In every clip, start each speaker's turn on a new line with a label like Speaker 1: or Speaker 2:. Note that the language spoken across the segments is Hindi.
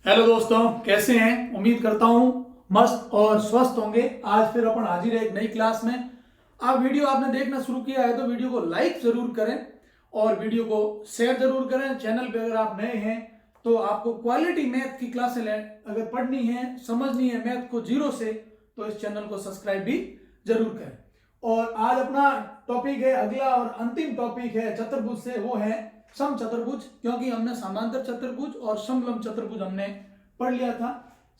Speaker 1: हेलो दोस्तों, कैसे हैं? उम्मीद करता हूं मस्त और स्वस्थ होंगे। आज फिर अपन हाजिर है एक नई क्लास में। आप वीडियो आपने देखना शुरू किया है तो वीडियो को लाइक जरूर करें और वीडियो को शेयर जरूर करें। चैनल पे अगर आप नए हैं तो आपको क्वालिटी मैथ की क्लासें अगर पढ़नी है, समझनी है मैथ को जीरो से, तो इस चैनल को सब्सक्राइब भी जरूर करें। और आज अपना टॉपिक है, अगला और अंतिम टॉपिक है चतुर्भुज से, वो है सम चतुर्भुज। क्योंकि हमने समांतर चतुर्भुज और समलंब चतुर्भुज हमने पढ़ लिया था।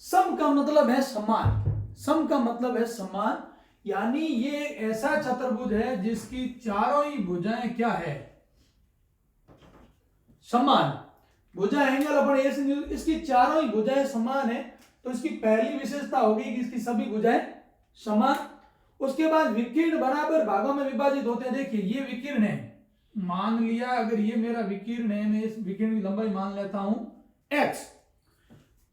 Speaker 1: सम का मतलब है समान, सम का मतलब है समान, यानी ये ऐसा चतुर्भुज है जिसकी चारों ही भुजाएं क्या है? समान। भुजा एंगल अपन इसकी चारों ही भुजाएं समान है, तो इसकी पहली विशेषता होगी कि इसकी सभी भुजाएं समान। उसके बाद विकीर्ण बराबर भागों में विभाजित होते हैं। देखिए ये विकीर्ण है, मान लिया अगर ये मेरा विकीर्ण है, मैं इस विकीर्ण की लंबाई मान लेता हूं x,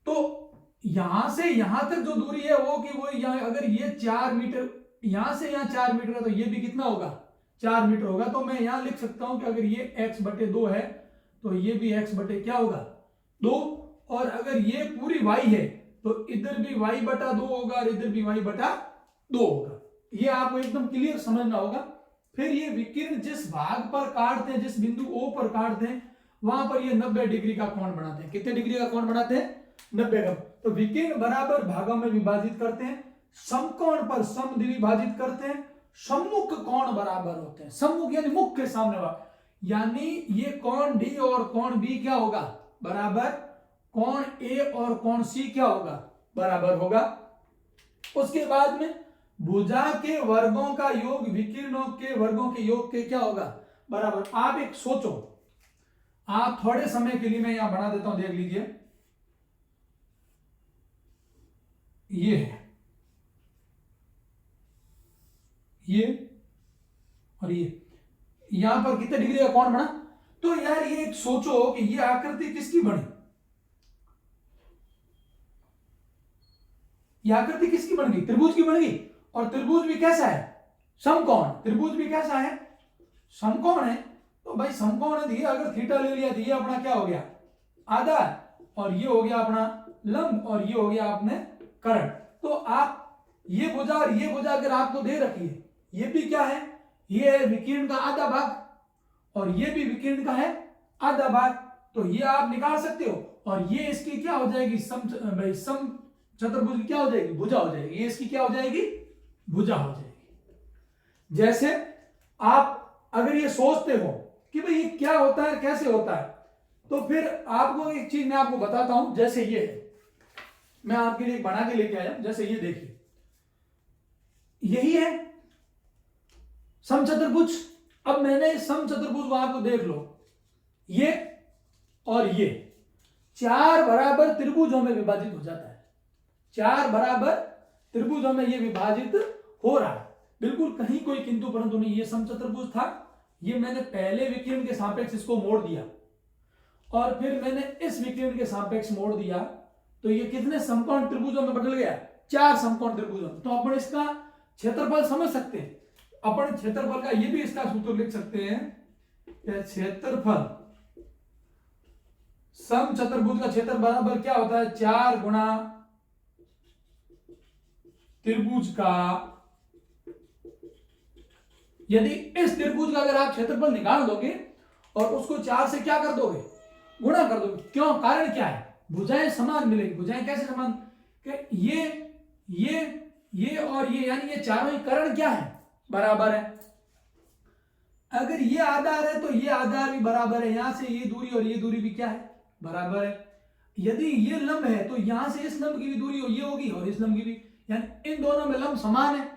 Speaker 1: तो यहां से यहां तक जो दूरी है वो कि वो यहां अगर ये 4 मीटर, यहां से यहां 4 मीटर है तो ये भी कितना होगा? 4 मीटर होगा। तो मैं यहां लिख सकता हूं कि अगर ये x/2 है तो ये भी x बटे क्या होगा? 2। और अगर ये पूरी y है तो इधर भी y/2 होगा और इधर भी y/2 होगा। ये आपको एकदम क्लियर समझना होगा। फिर ये विकिरण जिस भाग पर काटते हैं, जिस बिंदु O पर काटते हैं, वहां पर ये 90 डिग्री का कोण बनाते हैं। कितने डिग्री का कोण बनाते हैं? 90 का। तो विकिरण बराबर भागों में विभाजित करते हैं, समकोण पर समद्विभाजित करते हैं, सम्मुख कोण बराबर होते हैं। सम्मुख यानी मुख के सामने वाला, यानी ये कोण D और कोण B क्या होगा? बराबर। कोण A और कोण C क्या होगा? बराबर होगा। उसके बाद में भुजा के वर्गों का योग विकिरणों के वर्गों के योग के क्या होगा? बराबर। आप एक सोचो, आप थोड़े समय के लिए, मैं यहां बना देता हूं, देख लीजिए। ये है, ये और ये, यहां पर कितने डिग्री का कोण बना? तो यार ये एक सोचो कि ये आकृति किसकी बनी? ये आकृति किसकी बन गई? त्रिभुज की बन गई। और त्रिभुज भी कैसा है? समकोण। त्रिभुज भी कैसा है? समकोण है। तो भाई समकोण है, अगर थीटा ले लिया तो ये अपना क्या हो गया? आधा, और ये हो गया अपना लंब, और ये हो गया आपने कर्ण। तो आप ये भुजा और ये भुजा अगर आपको दे रखी है, ये भी क्या है? ये है विकीर्ण का आधा भाग और ये भी विकीर्ण का है आधा भाग। तो ये आप निकाल सकते हो, और ये इसकी क्या हो जाएगी? सम चतुर्भुज की क्या हो जाएगी? भुजा हो जाएगी। ये इसकी क्या हो जाएगी? भुजा हो जाएगी। जैसे आप अगर ये सोचते हो कि भाई ये क्या होता है, कैसे होता है, तो फिर आपको एक चीज मैं आपको बताता हूं। जैसे ये है, मैं आपके लिए बना के लेके आया। जैसे ये देखिए, यही है समचतुर्भुज। अब मैंने इस समचतुर्भुज को आपको देख लो, ये और ये 4 बराबर त्रिभुजों में विभाजित हो जाता है। 4 बराबर त्रिभुजों में ये विभाजित हो रहा है, बिल्कुल कहीं कोई किंतु परंतु नहीं। ये समचतुर्भुज था, ये मैंने पहले विकिरण के सापेक्ष इसको मोड़ दिया और फिर मैंने इस विकिरण के सापेक्ष मोड़ दिया, तो ये कितने समकोण त्रिभुजों में बदल गया? 4 समकोण त्रिभुजों में। तो अपन इसका क्षेत्रफल समझ सकते हैं। अपन क्षेत्रफल का ये भी इसका सूत्र लिख सकते हैं, क्षेत्रफल समचतुर्भुज का क्षेत्र बराबर क्या होता है? 4 गुणा त्रिभुज का, यदि इस त्रिभुज का अगर आप क्षेत्रफल निकाल दोगे और उसको 4 से क्या कर दोगे? गुणा कर दोगे। क्यों? कारण क्या है? भुजाएं समान मिलेगी। भुजाएं कैसे समान? कि ये और ये, यानी ये चारों ही कर्ण क्या है? बराबर है। अगर ये आधार है तो ये आधार भी बराबर है। यहां से ये दूरी और ये दूरी भी क्या है? बराबर है। यदि ये लंब है तो यहां से इस लंब की भी दूरी ये होगी और इस लंब की भी, यानी इन दोनों में लंब समान है,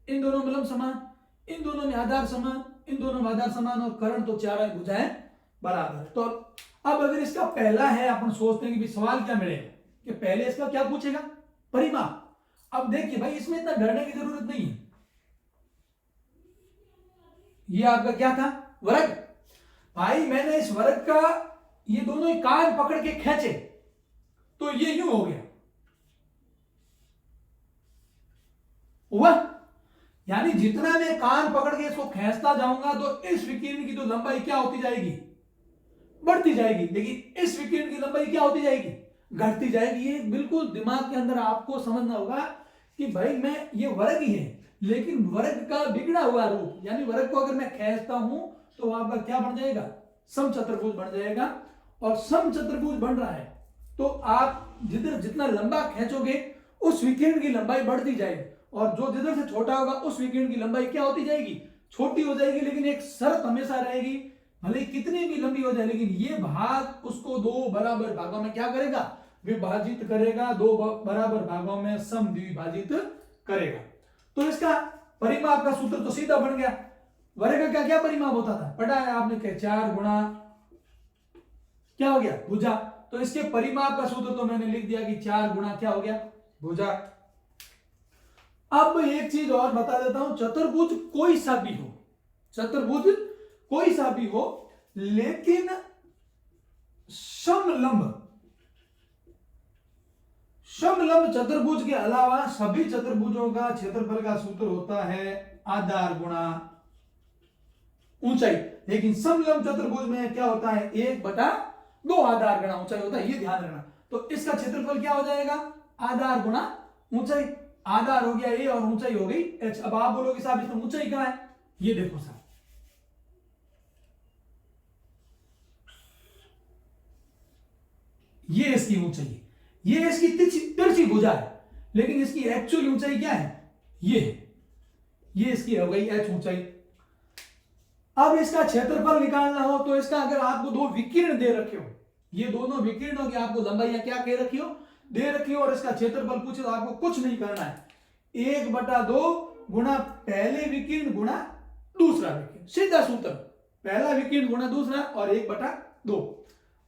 Speaker 1: इन दोनों में लंब समान, इन दोनों में आधार समान, इन दोनों में आधार समान, और कर्ण तो चारों भुजाएं बराबर। तो अब अगर इसका पहला है, अपन सोचते हैं कि सवाल क्या मिलेगा कि पहले इसका क्या पूछेगा? परिमाप। अब देखिए भाई, इसमें इतना डरने की जरूरत नहीं है। ये आपका क्या था? वर्ग। भाई मैंने इस वर्ग का ये दोनों ही कान पकड़ के खींचे तो ये यूं हो गया, हुआ। यानी जितना मैं कान पकड़ के इसको खींचता जाऊंगा तो इस विकिरण की तो लंबाई क्या होती जाएगी? बढ़ती जाएगी। लेकिन इस विकिरण की लंबाई क्या होती जाएगी? घटती जाएगी। ये बिल्कुल दिमाग के अंदर आपको समझना होगा कि भाई मैं ये वर्ग ही है, लेकिन वर्ग का बिगड़ा हुआ रूप, यानी वर्ग को अगर मैं खींचता हूं तो आपका क्या बन जाएगा, समचतुर्भुज बन जाएगा। और समचतुर्भुज बन रहा है तो आप जिधर जितना लंबा खींचोगे उस विकिरण की लंबाई बढ़ती जाएगी, और जो जिधर से छोटा होगा उस विकिरण की लंबाई क्या होती जाएगी, छोटी हो जाएगी। लेकिन एक शर्त हमेशा रहेगी, भले कितनी भी लंबी हो जाए, लेकिन ये भाग उसको दो बराबर भागों में क्या करेगा, विभाजित करेगा, दो बराबर भागों में समद्विभाजित करेगा। तो इसका परिमाप का सूत्र तो सीधा बन गया। वर्ग का क्या परिमाप होता था, पढ़ा है आपने, क्या 4 गुणा क्या हो गया, भुजा। तो इसके परिमाप का सूत्र तो मैंने लिख दिया कि 4 गुणा क्या हो गया, भुजा। अब एक चीज और बता देता हूं, चतुर्भुज कोई सा भी हो, चतुर्भुज कोई सा भी हो, लेकिन समलंब चतुर्भुज के अलावा सभी चतुर्भुजों का क्षेत्रफल का सूत्र होता है आधार गुणा ऊंचाई। लेकिन समलंब चतुर्भुज में क्या होता है, 1/2 आधार गुणा ऊंचाई होता है, ये ध्यान रखना। तो इसका क्षेत्रफल क्या हो जाएगा, आधार गुणा ऊंचाई। आधार हो गया a और ऊंचाई हो गई h। अब आप बोलोगे साहब इसमें ऊंचाई कहां है, ये देखो साहब, ये इसकी ऊंचाई है, ये इसकी तिरछी भुजा है, लेकिन इसकी एक्चुअल ऊंचाई क्या है, ये इसकी हो गई h ऊंचाई। अब इसका क्षेत्रफल निकालना हो तो इसका अगर आपको दो विकिरण दे रखे हो, ये दोनों विकिरणों की आपको लंबाई क्या कह रखी हो, दे रखी हो, और इसका क्षेत्रफल पूछे तो आपको कुछ नहीं करना है, 1/2 गुणा पहले विकिरण गुणा दूसरा विकिरण, सीधा सूत्र, पहला विकिरण गुणा दूसरा और 1/2।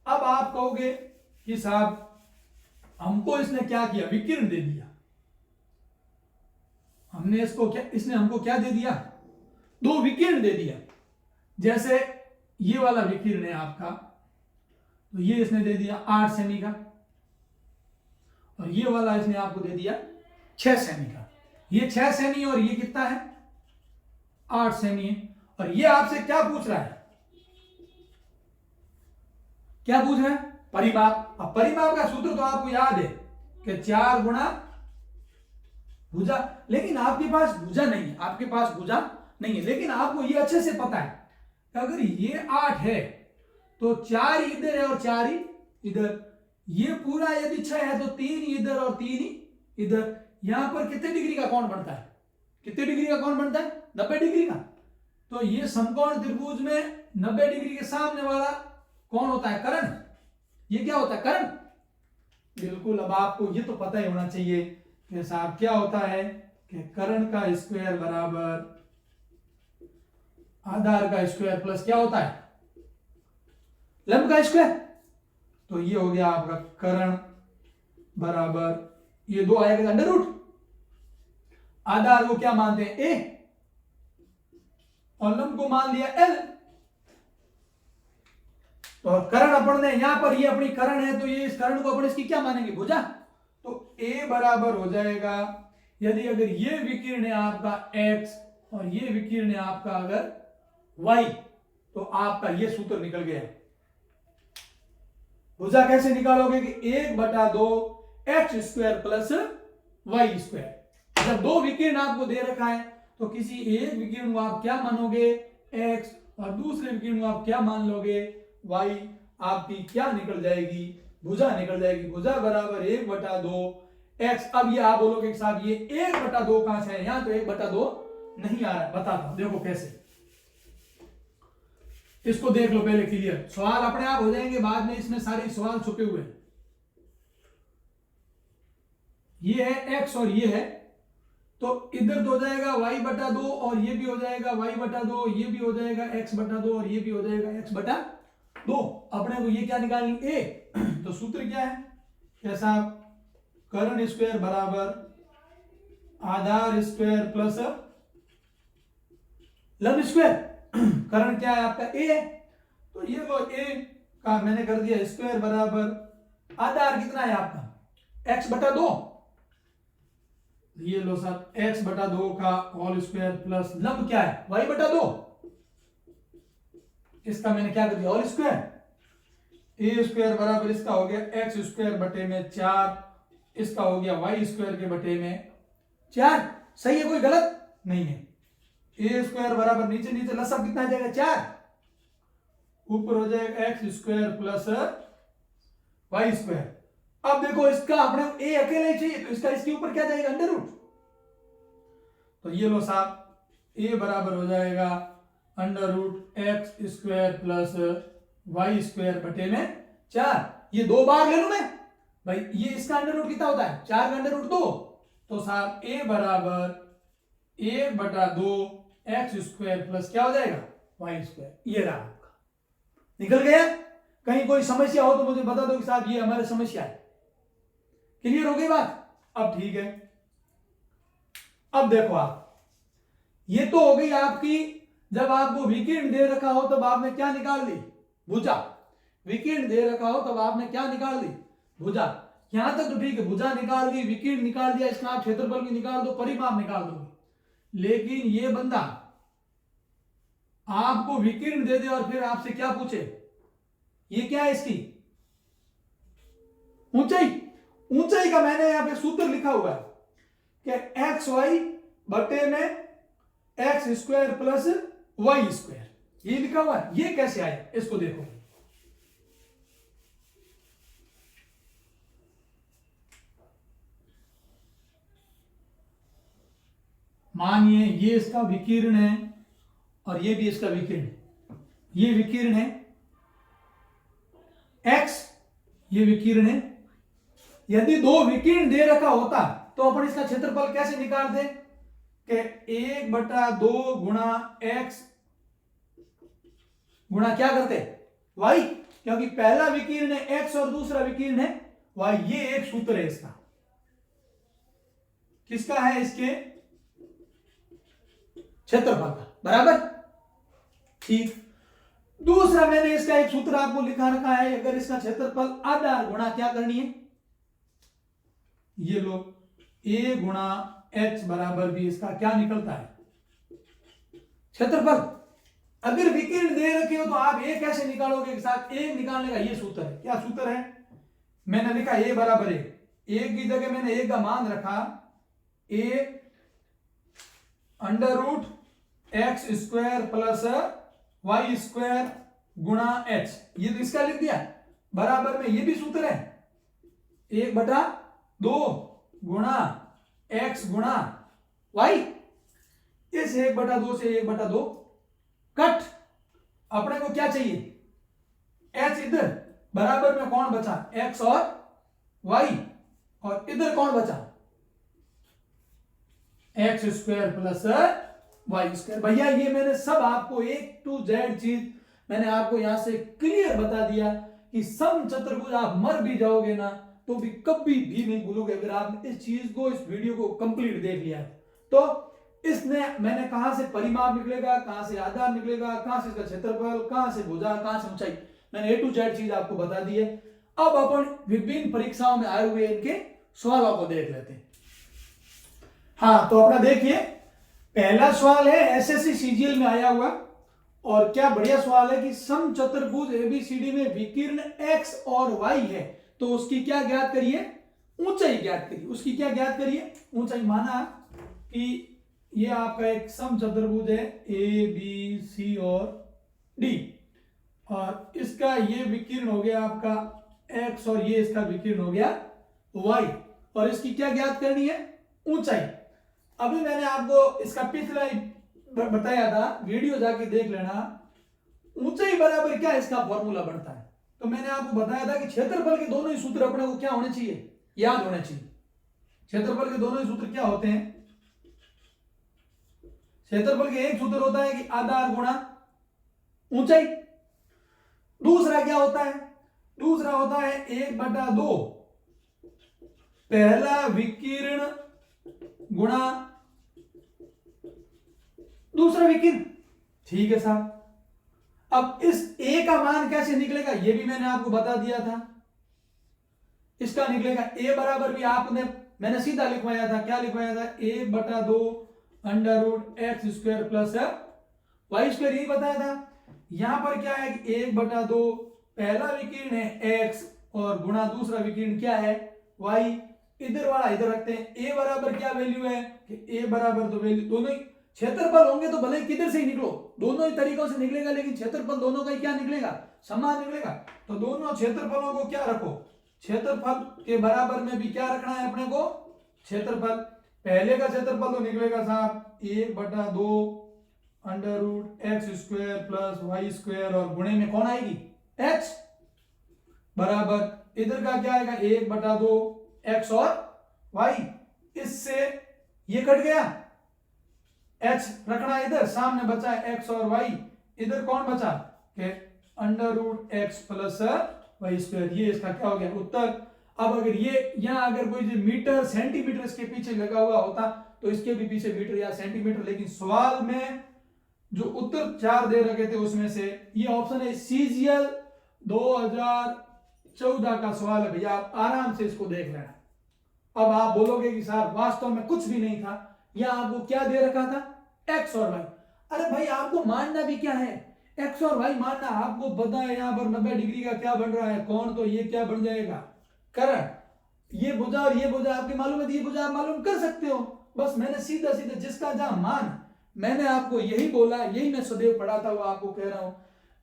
Speaker 1: अब आप कहोगे कि साहब हमको इसने क्या किया, विकिरण दे दिया, हमने इसको क्या, इसने हमको क्या दे दिया, दो विकिरण दे दिया। जैसे ये वाला विकिरण है आपका, तो ये इसने दे दिया 8 सेमी का, और ये वाला इसने आपको दे दिया 6 सेमी का। ये 6 सेमी और ये कितना है, 8 सेमी है। और ये आपसे क्या पूछ रहा है, क्या पूछ रहा है, परिमाप। अब परिमाप का सूत्र तो आपको याद है कि 4 गुणा भुजा, लेकिन आपके पास भुजा नहीं है, आपके पास भुजा नहीं है, लेकिन आपको ये अच्छे से पता है कि अगर ये 8 है तो 4 इधर है और 4 ही इधर, ये पूरा यदि 6 है तो 3 इधर और 3 इधर। यहां पर कितने डिग्री का कोण बनता है, कितने डिग्री का कोण बनता है, 90 डिग्री का। तो ये समकोण त्रिभुज में 90 डिग्री के सामने वाला कौन होता है, कर्ण। ये क्या होता है, कर्ण। बिल्कुल, अब आपको ये तो पता ही होना चाहिए कि साहब क्या होता है कि कर्ण का स्क्वायर बराबर आधार का स्क्वायर प्लस क्या होता है, लंब का स्क्वायर। तो ये हो गया आपका कर्ण बराबर, ये 2 आएगा अंडर रूट, आधार को क्या मानते हैं, a, और लंब को मान लिया l। तो कर्ण अपन ने यहां पर, ये अपनी कर्ण है तो ये इस कर्ण को अपन इसकी क्या मानेंगे, भुजा। तो a बराबर हो जाएगा, यदि अगर ये विकिरण है आपका x और ये विकिरण है आपका अगर y, तो आपका ये सूत्र निकल गया। भुजा कैसे निकालोगे कि 1/2 x square plus y square. जब दो विकिरण आपको दे रखा है तो किसी एक विकिरण को आप क्या मानोगे, x, और दूसरे विकिरण को आप क्या मान लोगे, y। आपकी क्या निकल जाएगी, भुजा निकल जाएगी। भुजा बराबर 1/2 x। अब ये आप बोलोगे कि साहब ये 1/2 कहां से है, यहां तो 1/2 नहीं आ रहा है, बताता हूं, देखो कैसे। इसको देख लो पहले क्लियर, सवाल अपने आप हो जाएंगे, बाद में इसमें सारे सवाल छुपे हुए हैं। ये है x और ये है, तो इधर तो हो जाएगा y/2 और ये भी हो जाएगा y/2, ये भी हो जाएगा x/2 और ये भी हो जाएगा x/2। अपने को ये क्या निकालनी, a। तो सूत्र क्या है, कैसा, कर्ण स्क्वायर बराबर आधार स्क्वायर प्लस लंब स्क्वायर। कर्ण क्या है आपका, a है, तो ये लो a का मैंने कर दिया स्क्वायर बराबर आधार कितना है आपका, x/2। ये लो सर x/2 का होल स्क्वायर प्लस लंब क्या है, y/2। इसका मैंने क्या कर दिया, होल स्क्वायर। ए स्क्वायर बराबर इसका हो गया एक्स स्क्वायर बटे में 4, इसका हो गया वाई स्क्वायर के बटे में 4। सही है, कोई गलत नहीं है। ए स्क्वायर बराबर नीचे नीचे लसब कितना आ जाएगा 4, ऊपर हो जाएगा X square plus Y square. अब देखो इसका अपने ए अकेले ही चाहिए, तो इसका इसके ऊपर क्या जाएगा अंडर रूट। तो ये लो साहब, ए बराबर हो जाएगा under root X square plus Y square बटे में 4। ये 2 बार ले लू मैं भाई, ये इसका अंडर रूट कितना होता है 4 का अंडर रूट 2। तो साहब ए बराबर 1/2 एक्स स्क्वायर प्लस क्या हो जाएगा वाई स्क्वायर। ये रहा आपका, निकल गया। कहीं कोई समस्या हो तो मुझे बता दो कि साहब ये हमारी समस्या है। क्लियर हो गई बात? अब ठीक है, अब देखो आप, ये तो हो गई आपकी, जब आपको विकिरण दे रखा हो तब आपने क्या निकाल ली भुजा। विकिरण दे रखा हो तब आपने क्या निकाल ली भुजा। यहां तक तो ठीक है, भुजा निकाल दी, विकिरण निकाल दिया, इसका आप क्षेत्रफल भी निकाल दो, परिमाप निकाल दोगे। लेकिन ये बंदा आपको विकिरण दे दे और फिर आपसे क्या पूछे, ये क्या है इसकी ऊंचाई। ऊंचाई का मैंने यहां पे सूत्र लिखा हुआ है कि एक्स वाई बटे में X square plus Y square, ये लिखा हुआ है। ये कैसे आया इसको देखो। मानिए ये इसका विकिरण है और ये भी इसका विकिरण है। ये विकिरण है x, ये विकिरण है। यदि 2 विकिरण दे रखा होता तो अपन इसका क्षेत्रफल कैसे निकाल दे कि 1/2 गुणा x गुणा क्या करते y, क्योंकि पहला विकिरण है x और दूसरा विकिरण है y। ये एक सूत्र है इसका, किसका है, इसके क्षेत्रफल का, बराबर ठीक। दूसरा मैंने इसका एक सूत्र आपको लिखा रखा है, अगर इसका क्षेत्रफल आधार गुणा क्या करनी है, ये लो a गुणा h बराबर भी इसका क्या निकलता है क्षेत्रफल। अगर विकिरण दे रखे हो तो आप a कैसे निकालोगे, साथ a निकालने का ये सूत्र है। क्या सूत्र है, मैंने लिखा a बराबर a की जगह मैंने a का मान रखा a under root X square plus Y square गुणा h, ये तो इसका लिख दिया बराबर में, ये भी सूत्र है 1/2 गुणा x गुणा y। इस 1/2 से 1/2 कट, अपने को क्या चाहिए h, इधर बराबर में कौन बचा x और y, और इधर कौन बचा X square plus Y square. भैया ये मैंने सब आपको A to Z चीज मैंने आपको यहां से क्लियर बता दिया कि सम चतुर्भुज आप मर भी जाओगे ना तो भी कभी भी नहीं भूलोगे अगर आपने इस चीज को, इस वीडियो को कंप्लीट देख लिया है। तो इसने मैंने कहां से परिमाप निकलेगा, कहां से आधार निकलेगा, कहां से इसका क्षेत्रफल, कहां से भुजा, कहां से ऊंचाई, मैंने A to Z चीज आपको बता दी है। अब अपन विभिन्न परीक्षाओं में आए हुए इनके सवालों को देख लेते हैं। हाँ, तो अपना देखिए, पहला सवाल है एसएससी सीजीएल में आया हुआ, और क्या बढ़िया सवाल है कि सम चतुर्भुज एबीसीडी में विकीर्ण x और y है, तो उसकी क्या ज्ञात करिए, ऊंचाई ज्ञात करिए। उसकी क्या ज्ञात करिए, ऊंचाई। माना कि ये आपका एक सम चतुर्भुज है ए बी सी और डी, और इसका ये विकीर्ण हो गया आपका x और ये इसका विकीर्ण हो गया y, और इसकी क्या ज्ञात करनी है, ऊंचाई। अभी मैंने आपको इसका पिछला बताया था, वीडियो जाके देख लेना। ऊंचाई बराबर क्या इसका फॉर्मूला बनता है, तो मैंने आपको बताया था कि क्षेत्रफल के दोनों ही सूत्र अपने को क्या होने चाहिए, याद होने चाहिए। क्षेत्रफल के दोनों ही सूत्र क्या होते हैं, क्षेत्रफल के एक सूत्र होता है कि आधार गुणा ऊंचाई, दूसरा क्या होता है, दूसरा होता है 1/2 पहला विकीर्ण गुणा दूसरा विकिरण। ठीक है साहब, अब इस a का मान कैसे निकलेगा ये भी मैंने आपको बता दिया था। इसका निकलेगा a बराबर भी आपने, मैंने सीधा लिखवाया था, क्या लिखवाया था, 1/2 under root X square plus Y square, यही बताया था। यहां पर क्या है कि 1/2 पहला विकीर्ण है x और गुणा दूसरा विकीर्ण क्या है y, इधर वाला इधर रखते हैं। a बराबर क्या वैल्यू है कि a बराबर तो वैल्यू दोनों ही क्षेत्रफल होंगे तो भले किधर से ही निकलो, दोनों ही तरीकों से निकलेगा, लेकिन क्षेत्रफल दोनों का ही क्या निकलेगा, समान निकलेगा। तो दोनों क्षेत्रफलों को क्या रखो, क्षेत्रफल के बराबर में भी क्या रखना है अपने को, क्षेत्रफल। पहले का क्षेत्रफल तो निकलेगा साहब 1/2 under root X square plus Y square और गुणे में कौन आएगी x बराबर इधर का क्या आएगा 1/2 एक्स और y। इससे ये कट गया, h रखना इधर, सामने बचा है x और y, इधर कौन बचा के under root X plus Y square. ये इसका क्या हो गया उत्तर। अब अगर ये यहाँ अगर कोई जो मीटर सेंटीमीटर इसके पीछे लगा हुआ होता तो इसके भी पीछे मीटर या सेंटीमीटर, लेकिन सवाल में जो उत्तर 4 दे रखे थे उसमें से ये ऑप्शन है CGL 2014 का सवाल है भैया, आप आराम से इसको देख लेना। अब आप बोलोगे कि साहब वास्तव में कुछ भी नहीं था, यहाँ आपको क्या दे रखा था x और y। अरे भाई आपको मानना भी क्या है, x और y मानना, आपको पता है यहाँ पर 90 डिग्री का क्या बन रहा है कोण, तो ये क्या बन जाएगा करण। ये भुजा और ये भुजा आपके मालूम है, ये भुजा आप मालूम कर सकते हो। बस मैंने सीधा सीधा जिसका जहां मान, मैंने आपको यही बोला, यही मैं सदैव पढ़ाता हुआ आपको कह रहा हूं,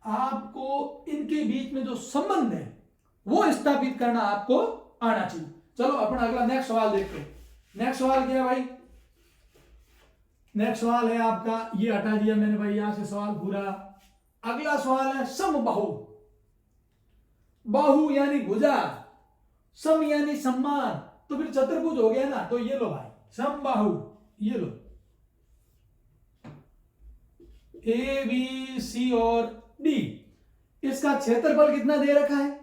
Speaker 1: आपको इनके बीच में जो संबंध है वो स्थापित करना आपको आना चाहिए। चलो अपना अगला नेक्स्ट सवाल देखते हैं। नेक्स्ट सवाल क्या है भाई, नेक्स्ट सवाल है आपका, ये हटा दिया मैंने भाई यहां से सवाल पूरा। अगला सवाल है समबाहु। बाहु यानी भुजा, सम यानी सम्मान, तो फिर चतुर्भुज हो गया ना। तो ये लो भाई समबाहु, ये लो ए बी सी और डी, इसका क्षेत्रफल कितना दे रखा है।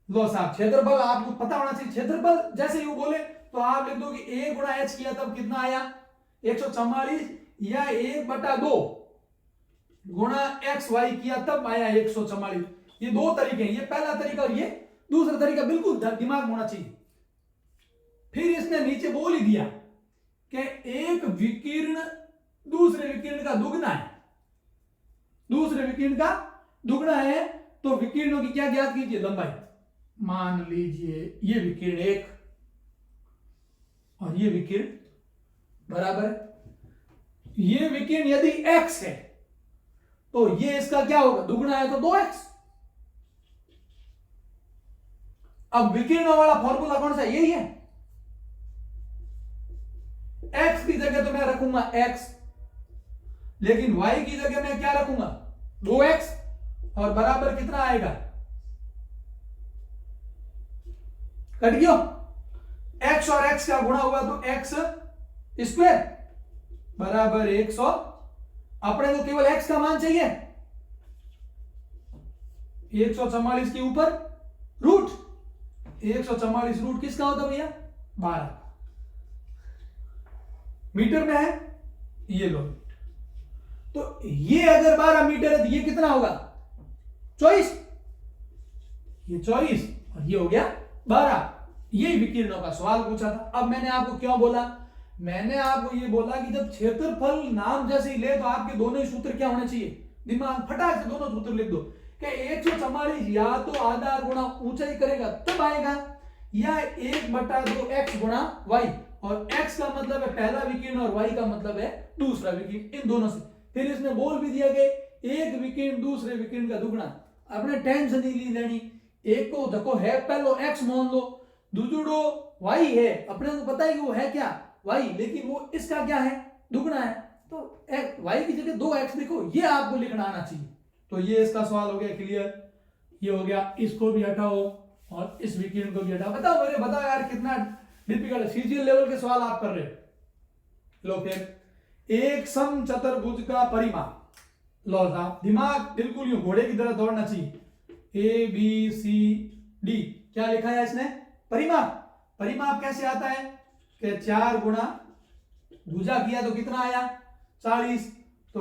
Speaker 1: लो साहब क्षेत्रफल आपको पता होना चाहिए। क्षेत्रफल जैसे यू बोले तो आप लिख दो कि a गुणा h किया तब कितना आया 144, या 1/2 गुणा एक्स वाई किया तब आया 144। ये दो तरीके हैं, ये पहला तरीका और ये दूसरा तरीका, बिल्कुल दिमाग में होना चाहिए। फिर इसने नीचे बोल ही दिया कि एक विकीर्ण दूसरे विकीर्ण का दुगना है, दूसरे विकीर्ण का दुगना है, तो विकीर्णों की क्या ज्ञात कीजिए लंबाई। मान लीजिए ये विकीर्ण 1 और ये विकीर्ण बराबर है। ये विकीर्ण यदि x है तो ये इसका क्या होगा, दुगना है तो 2x। अब विकीर्णों वाला फॉर्मूला कौन सा, यही है। x की जगह तो मैं रखूंगा x, लेकिन y की जगह मैं क्या रखूंगा 2x, और बराबर कितना आएगा, कट गया। x और x का गुणा हुआ तो x स्क्वायर बराबर 100। अपने को केवल x का मान चाहिए, 144 के ऊपर रूट, 144 रूट किसका होता भैया 12 मीटर में है, ये लो। तो ये अगर 12 मीटर है तो ये कितना होगा 24, ये 24 और ये हो गया 12। ये विकीर्णों का सवाल पूछा था। अब मैंने आपको क्यों बोला, मैंने आपको ये बोला कि जब क्षेत्रफल नाम जैसे ही ले तो आपके दोनों ही सूत्र क्या होने चाहिए, दिमाग फटाक से दोनों सूत्र लिख दो कि 144 या तो आधार गुणा ऊंचाई करेगा तब आएगा, या 1/2 x गुणा y, और x का मतलब है पहला विकीर्ण और y का मतलब है दूसरा विकीर्ण, इन दोनों से। फिर इसने बोल भी दिया कि एक विकीर्ण दूसरे विकीर्ण का दुगना। अपने टेंशन नहीं लेनी, एक को देखो है पहलो x मान लो, दूसरो y है, अपने को पता है कि वो है क्या y, लेकिन वो इसका क्या है दुगना है, तो y की जगह 2x लिखो, ये आपको लिखना आना चाहिए। तो ये इसका सवाल हो गया क्लियर, ये हो गया। इसको भी हटाओ और इस विकीर्ण को भी हटाओ। बताओ यार कितना डिफिकल्ट है, सीजीएल लेवल के सवाल आप कर रहे हो। लो फिर एक सम चतुर्भुज का परिमाप, लो साहब दिमाग बिल्कुल यूं घोड़े की तरह दौड़ना चाहिए। ए बी सी डी क्या लिखा है इसने, परिमाप। परिमाप कैसे आता है कि 4 गुणा भुजा किया तो कितना आया 40, तो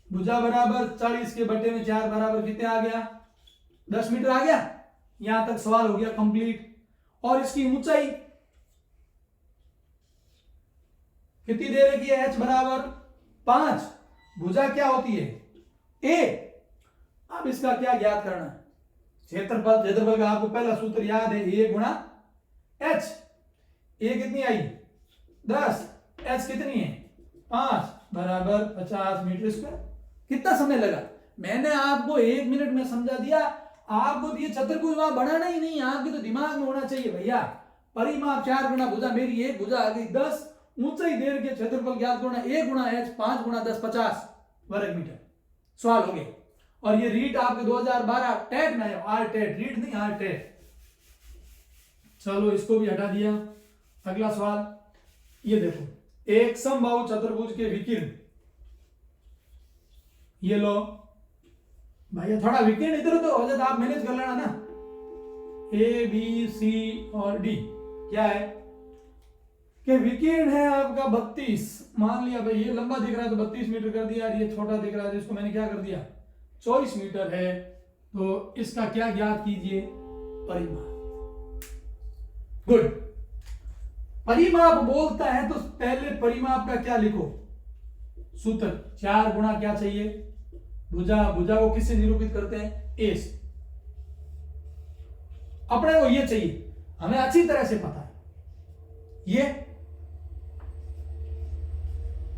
Speaker 1: भुजा बराबर 40 के बट्टे में 4 बराबर कितने आ गया 10 मीटर आ गया। यहां तक सवाल हो गया कंप्लीट। और इसकी ऊंचाई कितनी दे रखी है h बराबर 5, भुजा क्या होती है a, अब इसका क्या ज्ञात करना है? क्षेत्रफल का आपको पहला सूत्र याद है, ए गुणा एच। ए कितनी आई 10, एच कितनी है 5 बराबर 50 मीटर स्क्वायर। कितना समय लगा? मैंने आपको 1 मिनट में समझा दिया। आपको ये चतुर्भुज वहां बनाना ही नहीं, आपके तो दिमाग में होना चाहिए भैया। परिमाप 4 गुना भुजा, मेरी एक भुजा आ गई 10, ऊंचाई देर के क्षेत्रफल ज्ञात करना, ए गुणा एच 5 गुणा 10 50 वर्ग मीटर। सवाल हो गए। और ये रीट आपके 2012 टेट में है, आर टेट, रीट नहीं आर टेट। चलो इसको भी हटा दिया। अगला सवाल ये देखो, एक समबाहु चतुर्भुज के विकीर्ण, ये लो भैया, थोड़ा विकीर्ण इधर तो हो जाता, आप मैनेज कर लेना ना। ए बी सी और डी क्या है कि विकीर्ण है आपका 32। मान लिया भाई ये लंबा दिख रहा है तो 32 मीटर कर दिया, ये छोटा दिख रहा है जिसको मैंने क्या कर दिया 24 मीटर है। तो इसका क्या ज्ञात कीजिए? परिमाप। गुड। परिमाप बोलता है तो पहले परिमाप का क्या लिखो? सूत्र 4 गुणा क्या चाहिए? भुजा। भुजा को किससे निरूपित करते हैं? ए से। अपने को ये चाहिए, हमें अच्छी तरह से पता है ये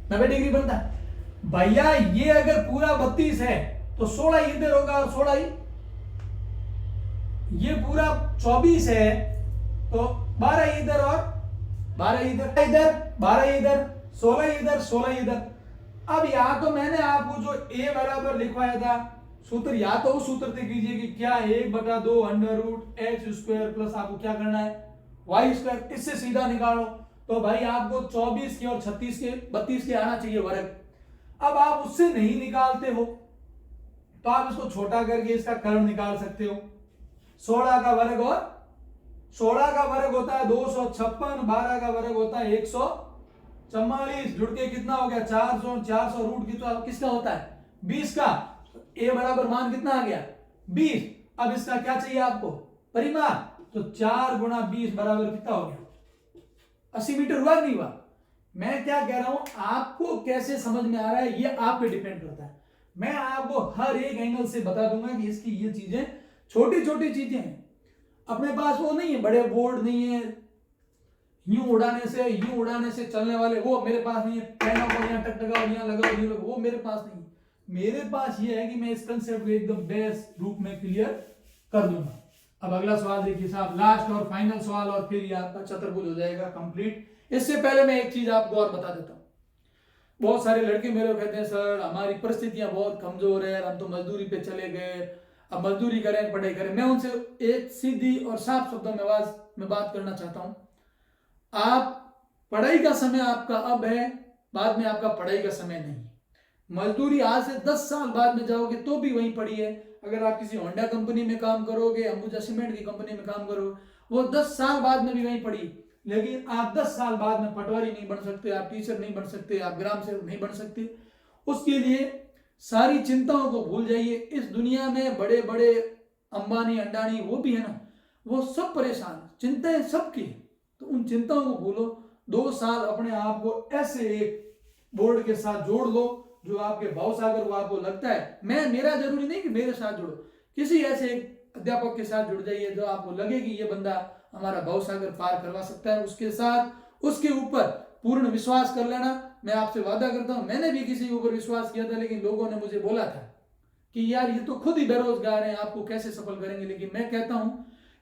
Speaker 1: 90 डिग्री बनता है भैया। ये अगर पूरा 32 है तो 16 इधर होगा और 16 ही, ये पूरा 24 है तो 12 इधर और 12 इधर, इधर 12 इधर, 16 इधर, 16 इधर। अब या तो मैंने आपको जो ए बराबर लिखवाया था सूत्र, या तो उस सूत्र से कीजिए कि क्या 1/2 under root H square plus आपको क्या करना है वाई स्क्वायर, इससे सीधा निकालो। तो भाई आपको 24 के और 36 के 32 के आना चाहिए वर्ग। अब आप उससे नहीं निकालते हो तो आप इसको छोटा करके इसका कर्ण निकाल सकते हो। 16 का वर्ग और 16 का वर्ग होता है 256, 12 का वर्ग होता है 144, जुड़ के कितना हो गया 400, 400 रूट कितना किसका होता है 20 का। ए बराबर मान कितना आ गया 20। अब इसका क्या चाहिए आपको? परिमाप। तो 4 गुणा 20 बराबर कितना हो गया 80 मीटर हुआ नहीं हुआ? मैं क्या कह रहा हूं, आपको कैसे समझ में आ रहा है ये आप पे डिपेंड करता है। मैं आपको हर एक एंगल से बता दूंगा कि इसकी ये चीजें छोटी छोटी चीजें हैं। अपने पास वो नहीं है, बड़े बोर्ड नहीं है, यूं उड़ाने से चलने वाले वो मेरे पास नहीं है। पेनों को यहाँ टकटका और यहाँ लगाओ ये लोग, वो मेरे पास नहीं है। मेरे पास ये है कि मैं इस कंसेप्ट को एकदम बेस्ट रूप में क्लियर कर दूंगा। अब अगला सवाल देखिए साहब, लास्ट और फाइनल सवाल, और फिर ये आपका चतुर्भुज हो जाएगा कंप्लीट। इससे पहले मैं एक चीज आपको और बता देता हूं। बहुत सारे लड़के मेरे को कहते हैं सर हमारी परिस्थितियां बहुत कमजोर है, हम तो मजदूरी पे चले गए, अब मजदूरी करें पढ़ाई करें। मैं उनसे एक सीधी और साफ शब्दों में बात करना चाहता हूं। आप पढ़ाई का समय आपका अब है, बाद में आपका पढ़ाई का समय नहीं। मजदूरी आज से 10 साल बाद में जाओगे तो भी वहीं पड़ी है। अगर आप किसी होंडा कंपनी में काम करोगे, अंबुजा सीमेंट की कंपनी में काम करोगे, वो 10 साल बाद में भी वहीं पड़ी। लेकिन आप 10 साल बाद में पटवारी नहीं बन सकते, आप टीचर नहीं बन सकते, आप ग्राम सेवक नहीं बन सकते। उसके लिए सारी चिंताओं को भूल जाइए। इस दुनिया में बड़े बड़े अंबानी अंडानी वो भी है ना, वो सब परेशान, चिंताएं सबकी। तो उन चिंताओं को भूलो। 2 साल अपने आप को ऐसे एक बोर्ड के साथ जोड़ लो जो आपके भावसागर वो आपको लगता है। मेरा जरूरी नहीं कि मेरे साथ जुड़ो, किसी ऐसे अध्यापक के साथ जुड़ जाइए जो आपको लगे कि ये बंदा हमारा भावसागर पार करवा सकता है। उसके साथ उसके ऊपर पूर्ण विश्वास कर लेना। मैं आपसे वादा करता हूं, मैंने भी किसी के ऊपर विश्वास किया था, लेकिन लोगों ने मुझे बोला था कि यार ये तो खुद ही बेरोजगार हैं, आपको कैसे सफल करेंगे। लेकिन मैं कहता हूं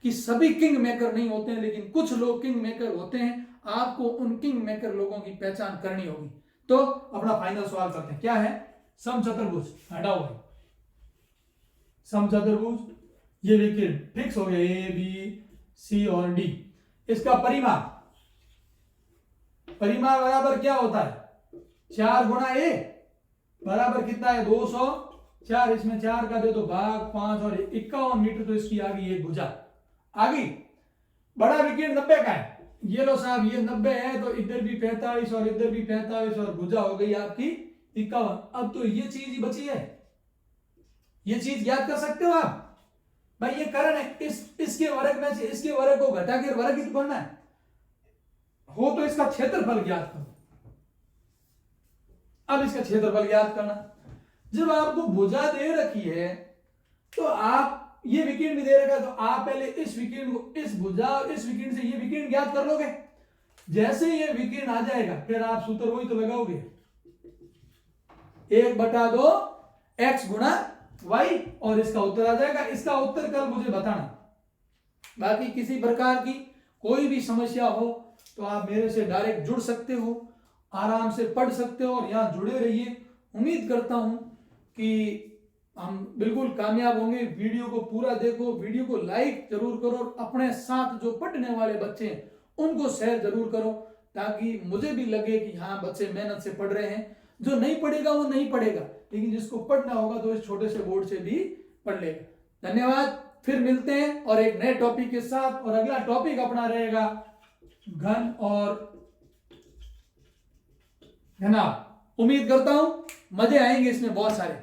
Speaker 1: कि सभी किंग मेकर नहीं होते हैं, लेकिन कुछ लोग किंग मेकर होते हैं। आपको उन किंग मेकर लोगों की पहचान करनी होगी। तो अपना फाइनल सवाल करते हैं, क्या है? समचतुर्भुज हटाओ भाई, समचतुर्भुज ये विकीर्ण फिक्स हो गया ए बी सी और डी। इसका परिमाप बराबर क्या होता है 4 गुणा ए बराबर कितना है 204। इसमें 4 का दे दो भाग 5 और 51 मीटर। तो इसकी आ गई एक भुजा आ गई। बड़ा विकीर्ण 90 का है। ये लो साहब, ये 90 है तो इधर भी 45 और इधर भी 45 और भुजा हो गई आपकी 51। अब तो ये चीज ही बची है, ये चीज याद कर सकते हो आप भाई। ये कर्ण है, इसके वर्ग में से इसके वर्ग को घटा के वर्ग ही करना है हो, तो इसका क्षेत्रफल ज्ञात करो। अब इसका क्षेत्रफल ज्ञात करना, जब आपको भुजा दे रखी है तो आप ये विकीर्ण भी दे रखा है, तो आप पहले इस विकीर्ण को इस भुजा और इस विकीर्ण से ये विकीर्ण ज्ञात कर लोगे। जैसे ये विकीर्ण आ जाएगा फिर आप सूत्र वही तो लगाओगे, 1/2 x गुणा y, और इसका उत्तर आ जाएगा। इसका उत्तर कल मुझे बताना। बाकी किसी प्रकार की कोई भी समस्या हो तो आप मेरे से डायरेक्ट जुड़ सकते हो, आराम से पढ़ सकते हो और यहाँ जुड़े रहिए। उम्मीद करता हूं कि हम बिल्कुल कामयाब होंगे। वीडियो को पूरा देखो, वीडियो को लाइक जरूर करो और अपने साथ जो पढ़ने वाले बच्चे हैं उनको शेयर जरूर करो, ताकि मुझे भी लगे कि हाँ बच्चे मेहनत से पढ़ रहे हैं। जो नहीं पढ़ेगा वो नहीं पढ़ेगा, लेकिन जिसको पढ़ना होगा तो इस छोटे से बोर्ड से भी पढ़ लेगा। धन्यवाद, फिर मिलते हैं और एक नए टॉपिक के साथ। और अगला टॉपिक अपना रहेगा घन और घनाभ। उम्मीद करता हूं मजे आएंगे इसमें बहुत सारे।